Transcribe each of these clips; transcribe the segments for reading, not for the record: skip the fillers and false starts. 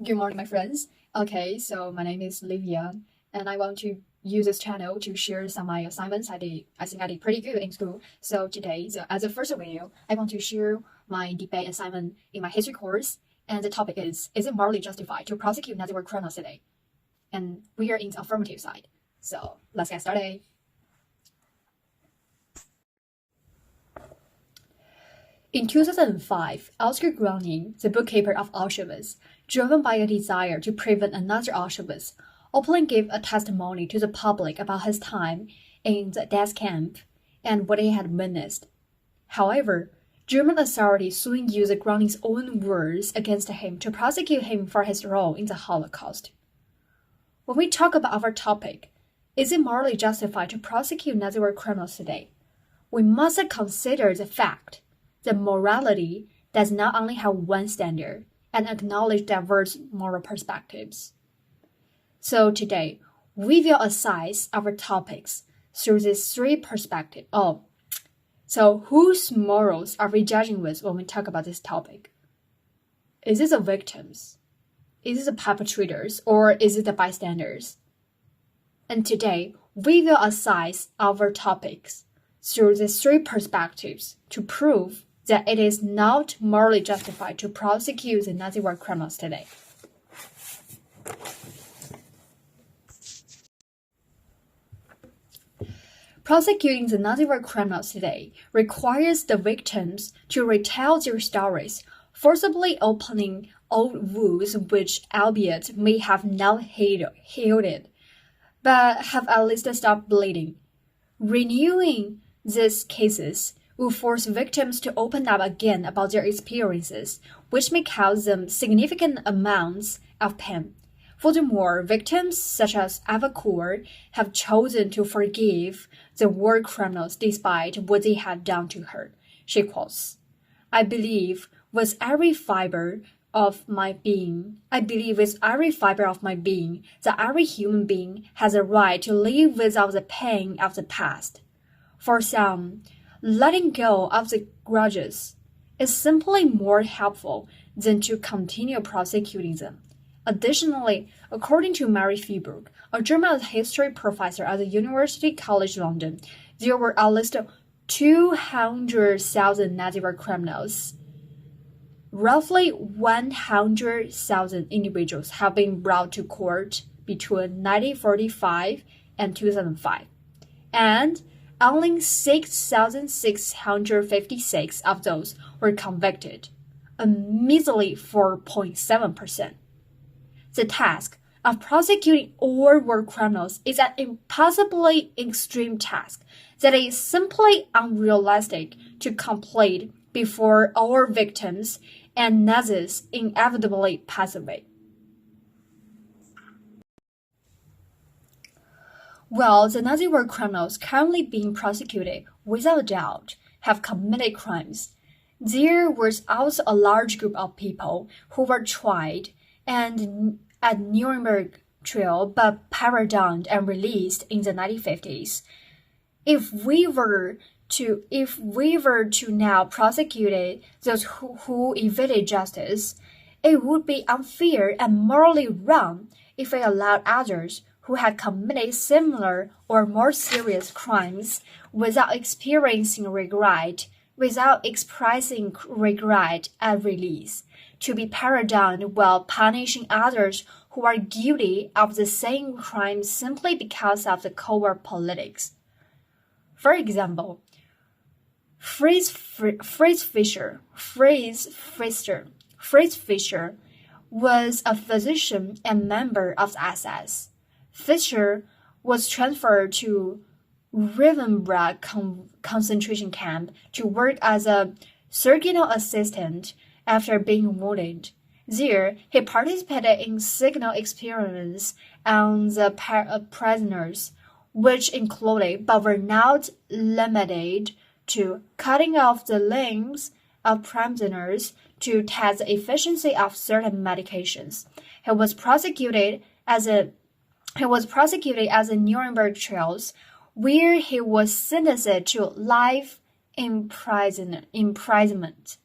Good morning, my friends. Okay, so my name is Livia, and I want to use this channel to share some of my assignments I think I did pretty good in school. So today, as a first video, I want to share my debate assignment in my history course, and the topic is it morally justified to prosecute Nazi war criminals today? And we are in the affirmative side. So let's get started. In 2005, Oskar Gröning, the bookkeeper of Auschwitz, driven by a desire to prevent another Auschwitz, openly gave a testimony to the public about his time in the death camp and what he had witnessed. However, German authorities soon used Gröning's own words against him to prosecute him for his role in the Holocaust. When we talk about our topic, is it morally justified to prosecute Nazi war criminals today? We must consider the fact that morality does not only have one standard and acknowledge diverse moral perspectives. So today, we will assess our topics through these three perspectives. So whose morals are we judging with when we talk about this topic? Is it the victims? Is it the perpetrators? Or is it the bystanders? And today, we will assess our topics through these three perspectives to prove that it is not morally justified to prosecute the Nazi war criminals today. Prosecuting the Nazi war criminals today requires the victims to retell their stories, forcibly opening old wounds which, albeit may have not healed, but have at least stopped bleeding. Renewing these cases will force victims to open up again about their experiences, which may cause them significant amounts of pain. Furthermore, victims such as Eva Kor have chosen to forgive the war criminals despite what they had done to her. She quotes, I believe with every fiber of my being that every human being has a right to live without the pain of the past. For some, letting go of the grudges is simply more helpful than to continue prosecuting them. Additionally, according to Mary Freiberg, a German history professor at the University College London, there were at least 200,000 Nazi war criminals. Roughly 100,000 individuals have been brought to court between 1945 and 2005, and only 6,656 of those were convicted, a measly 4.7%. The task of prosecuting all war criminals is an impossibly extreme task that is simply unrealistic to complete before our victims and Nazis inevitably pass away. Well, the Nazi war criminals currently being prosecuted, without doubt, have committed crimes. There was also a large group of people who were tried and at Nuremberg trial but pardoned and released in the 1950s. If we were to now prosecute those who evaded justice, it would be unfair and morally wrong if we allowed others who had committed similar or more serious crimes without expressing regret at release, to be pardoned while punishing others who are guilty of the same crime simply because of the covert politics. For example, Fritz Fischer was a physician and member of the SS. Fischer was transferred to Ravensbrück concentration camp to work as a surgical assistant after being wounded. There, he participated in signal experiments on the prisoners, which included but were not limited to cutting off the limbs of prisoners to test the efficiency of certain medications. He was prosecuted as a Nuremberg trials, where he was sentenced to life imprisonment.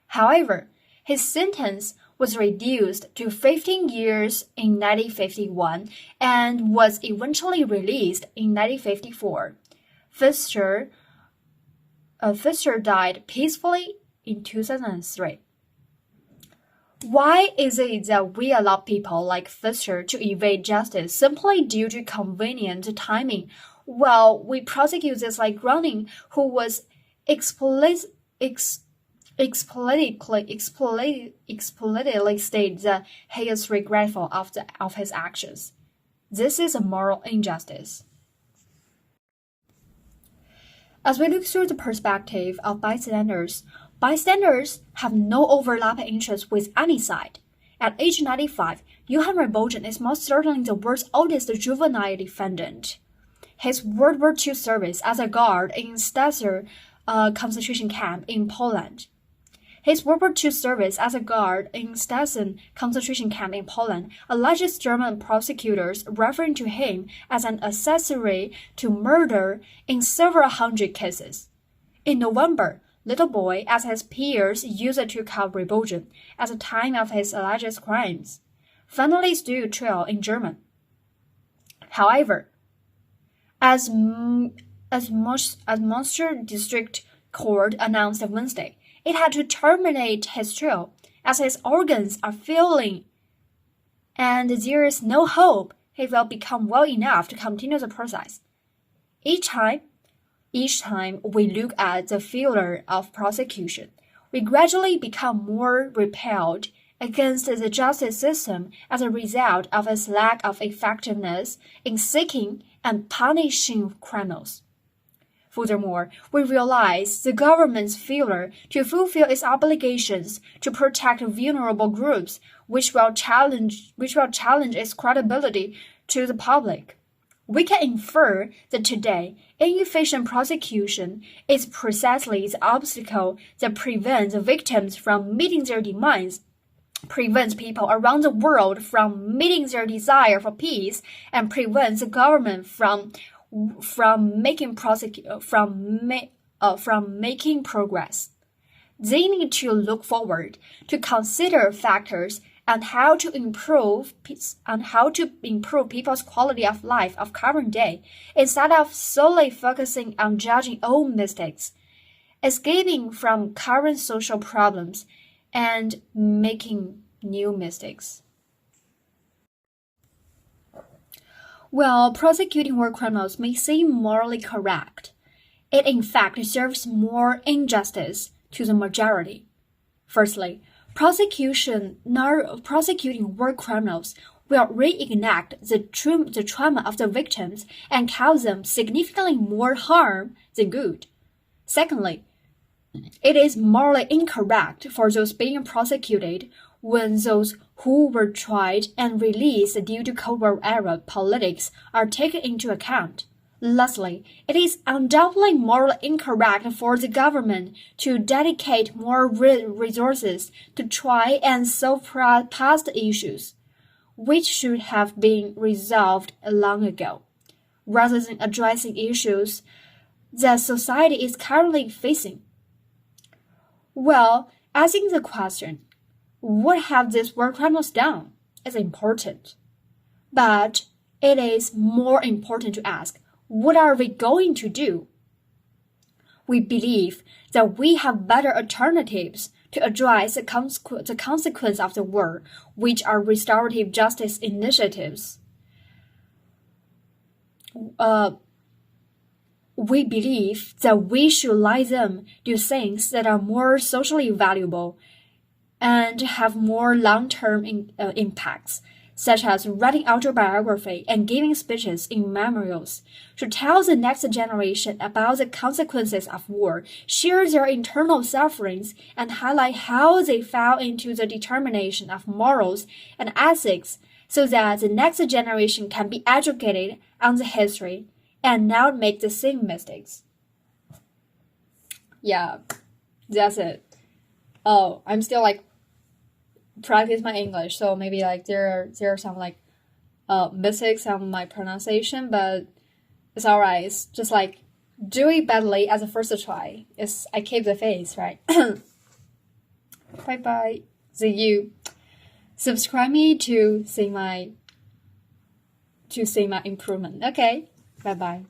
However, his sentence was reduced to 15 years in 1951 and was eventually released in 1954. Fisher died peacefully in 2003. Why is it that we allow people like Fisher to evade justice simply due to convenient timing, while we prosecute this like Gröning, who was explicitly stated that he is regretful of his actions? This is a moral injustice. As we look through the perspective of bystanders have no overlapping interest with any side. At age 95, Johann Rebogen is most certainly the world's oldest juvenile defendant. His World War II service as a guard in Stasser concentration camp in Poland. Alleges German prosecutors referring to him as an accessory to murder in several hundred cases. In November, Little Boy, as his peers used to call Rebogen at the time of his alleged crimes, finally stood trial in German. However, as Munster District Court announced on Wednesday, it had to terminate his trial as his organs are failing, and there is no hope he will become well enough to continue the process. Each time we look at the failure of prosecution, we gradually become more repelled against the justice system as a result of its lack of effectiveness in seeking and punishing criminals. Furthermore, we realize the government's failure to fulfill its obligations to protect vulnerable groups, which will challenge its credibility to the public. We can infer that today, inefficient prosecution is precisely the obstacle that prevents victims from meeting their demands, prevents people around the world from meeting their desire for peace, and prevents the government from making progress. They need to look forward to consider factors on how to improve people's quality of life of current day, instead of solely focusing on judging old mistakes, escaping from current social problems, and making new mistakes. While prosecuting war criminals may seem morally correct, it in fact serves more injustice to the majority. Firstly, prosecuting war criminals will reignite the trauma of the victims and cause them significantly more harm than good. Secondly, it is morally incorrect for those being prosecuted when those who were tried and released due to Cold War era politics are taken into account. Lastly, it is undoubtedly morally incorrect for the government to dedicate more resources to try and solve past issues, which should have been resolved long ago, rather than addressing issues that society is currently facing. Well, asking the question, what have these war criminals done, is important. But it is more important to ask, what are we going to do? We believe that we have better alternatives to address the consequence of the war, which are restorative justice initiatives. We believe that we should let them do things that are more socially valuable and have more long-term impacts, such as writing autobiography and giving speeches in memorials, to tell the next generation about the consequences of war, share their internal sufferings, and highlight how they fell into the determination of morals and ethics, so that the next generation can be educated on the history and not make the same mistakes. Yeah, that's it. Oh, I'm still practice my English, so maybe there are some mistakes on my pronunciation, but it's alright. It's just do it badly as a first try. I keep the face, right? Bye bye. See you. Subscribe me to see my improvement. Okay, bye bye.